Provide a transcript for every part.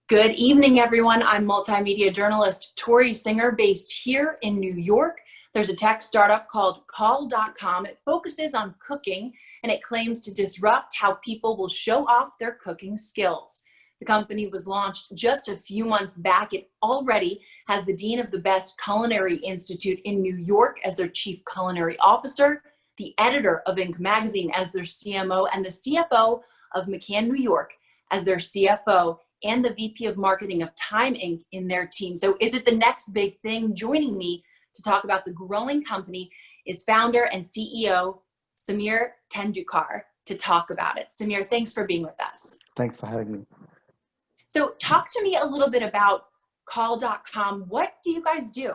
Good evening, everyone. I'm multimedia journalist Torri Singer, based here in New York. There's a tech startup called Khal. It focuses on cooking, and it claims to disrupt how people will show off their cooking skills. The company was launched just a few months back. It already has the dean of the Best Culinary Institute in New York as their chief culinary officer, the editor of Inc. magazine as their CMO, and the CFO of McCann, New York as their CFO, and the VP of Marketing of Time Inc. in their team. So is it the next big thing? Joining me to talk about the growing company is founder and CEO Samir Tendulkar to talk about it. Samir, thanks for being with us. Thanks for having me. So talk to me a little bit about Khal.com. What do you guys do?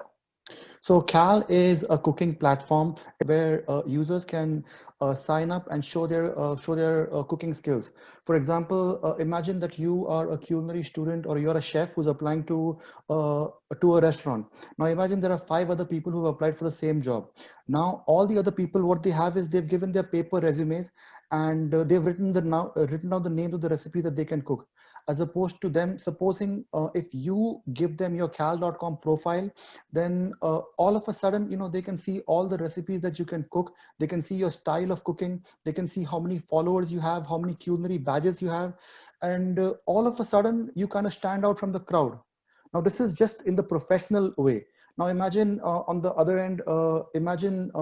So Khal is a cooking platform where users can sign up and show their cooking skills. For example, imagine that you are a culinary student or you're a chef who's applying to a restaurant. Now imagine there are 5 other people who have applied for the same job. Now all the other people, what they have is they've given their paper resumes and they've written down the names of the recipes that they can cook. As opposed to them, supposing if you give them your Khal.com profile, then all of a sudden, they can see all the recipes that you can cook. They can see your style of cooking. They can see how many followers you have, how many culinary badges you have. And all of a sudden, you kind of stand out from the crowd. Now, this is just in the professional way. Now, imagine on the other end, imagine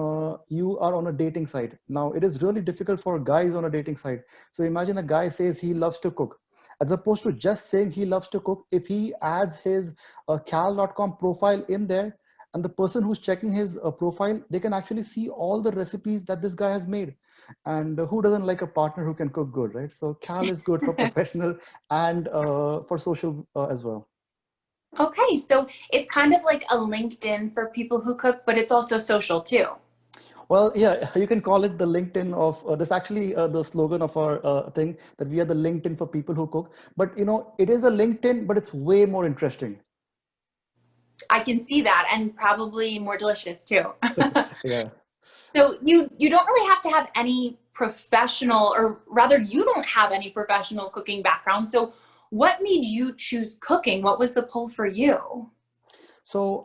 you are on a dating site. Now, it is really difficult for guys on a dating site. So imagine a guy says he loves to cook. As opposed to just saying he loves to cook, if he adds his Khal.com profile in there, and the person who's checking his profile, they can actually see all the recipes that this guy has made. And who doesn't like a partner who can cook good, right? So Khal is good for professional and for social as well. Okay, so it's kind of like a LinkedIn for people who cook, but it's also social too. Well, yeah, you can call it the LinkedIn of this. Actually, the slogan of our thing, that we are the LinkedIn for people who cook. But it is a LinkedIn, but it's way more interesting. I can see that, and probably more delicious too. Yeah. So you don't really have to have any professional, or rather you don't have any professional cooking background. So what made you choose cooking? What was the pull for you? So,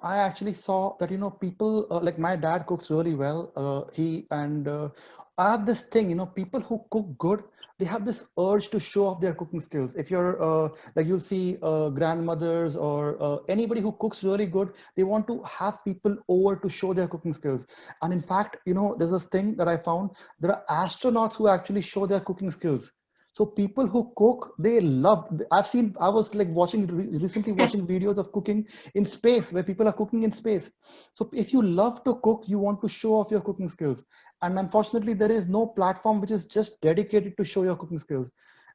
I actually saw that, people like my dad cooks really well. I have this thing, people who cook good, they have this urge to show off their cooking skills. If you're like, you'll see grandmothers or anybody who cooks really good, they want to have people over to show their cooking skills. And in fact, there's this thing that I found, there are astronauts who actually show their cooking skills. So people who cook, they love. I was like recently watching videos of cooking in space, where people are cooking in space. So if you love to cook, you want to show off your cooking skills. And unfortunately, there is no platform which is just dedicated to show your cooking skills.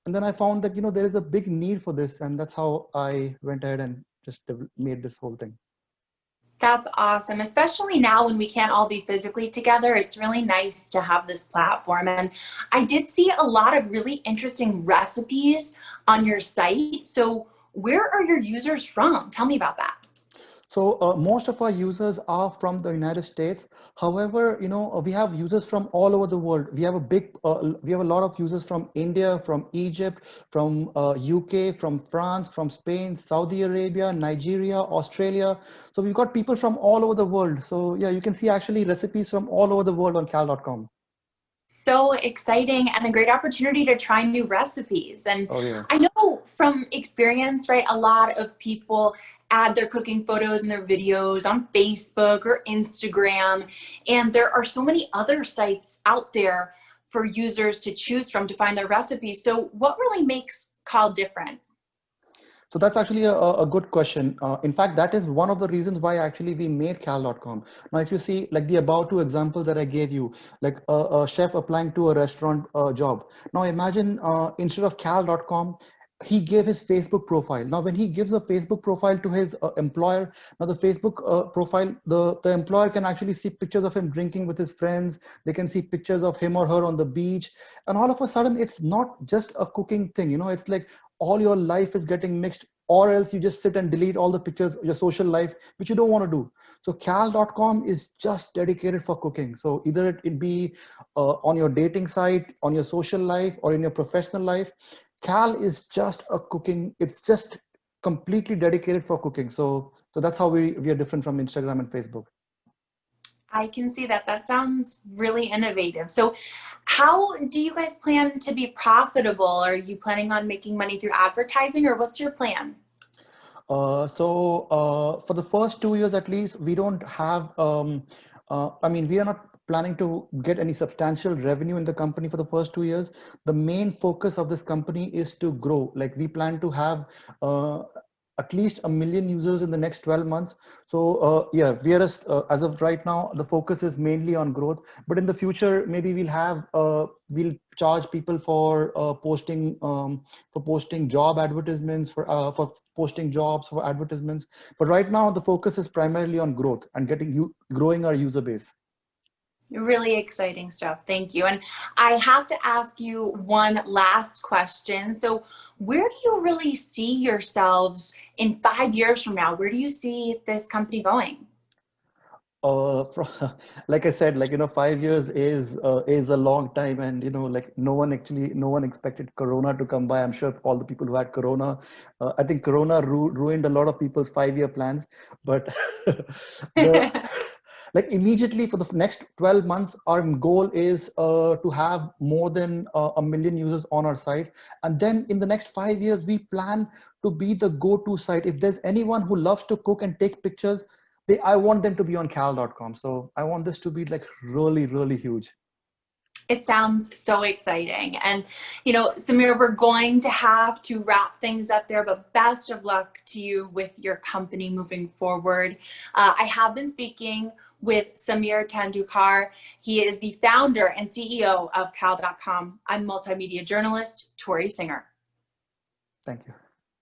And then I found that, there is a big need for this. And that's how I went ahead and just made this whole thing. That's awesome, especially now when we can't all be physically together. It's really nice to have this platform. And I did see a lot of really interesting recipes on your site. So where are your users from? Tell me about that. So most of our users are from the United States. However, we have users from all over the world. We have a lot of users from India, from Egypt, from UK, from France, from Spain, Saudi Arabia, Nigeria, Australia. So we've got people from all over the world. So yeah, you can see actually recipes from all over the world on Khal.com. So exciting, and a great opportunity to try new recipes. And oh, yeah. I know from experience, right, a lot of people add their cooking photos and their videos on Facebook or Instagram. And there are so many other sites out there for users to choose from to find their recipes. So what really makes Khal different? So that's actually a good question. In fact, that is one of the reasons why actually we made Khal.com. Now, if you see like the about to example that I gave you, like a chef applying to a restaurant job. Now imagine instead of Khal.com, he gave his Facebook profile. Now, when he gives a Facebook profile to his employer, now the Facebook profile, the employer can actually see pictures of him drinking with his friends. They can see pictures of him or her on the beach. And all of a sudden, it's not just a cooking thing. It's like all your life is getting mixed, or else you just sit and delete all the pictures, your social life, which you don't want to do. So Khal.com is just dedicated for cooking. So either it be on your dating site, on your social life, or in your professional life. Khal is just a cooking, it's just completely dedicated for cooking. So that's how we are different from Instagram and Facebook. I can see that. That sounds really innovative. So how do you guys plan to be profitable? Are you planning on making money through advertising, or what's your plan? For the first 2 years at least, we don't have, I mean, we are not planning to get any substantial revenue in the company for the first 2 years. The main focus of this company is to grow. Like we plan to have uh, at least 1 million users in the next 12 months. So yeah, as of right now, the focus is mainly on growth. But in the future, maybe we'll charge people for posting job advertisements, for posting jobs, for advertisements. But right now, the focus is primarily on growth and growing our user base. Really exciting stuff. Thank you. And I have to ask you one last question. So where do you really see yourselves in 5 years from now? Where do you see this company going? Like I said, 5 years is a long time, and like no one expected Corona to come by. I'm sure all the people who had Corona, I think Corona ruined a lot of people's 5 year plans. But the like immediately for the next 12 months, our goal is to have more than 1 million users on our site, and then in the next 5 years, we plan to be the go-to site. If there's anyone who loves to cook and take pictures, I want them to be on khal.com. So I want this to be like really, really huge. It sounds so exciting. And, Samir, we're going to have to wrap things up there, but best of luck to you with your company moving forward. I have been speaking with Samir Tendulkar. He is the founder and CEO of Khal.com. I'm multimedia journalist Torri Singer. Thank you.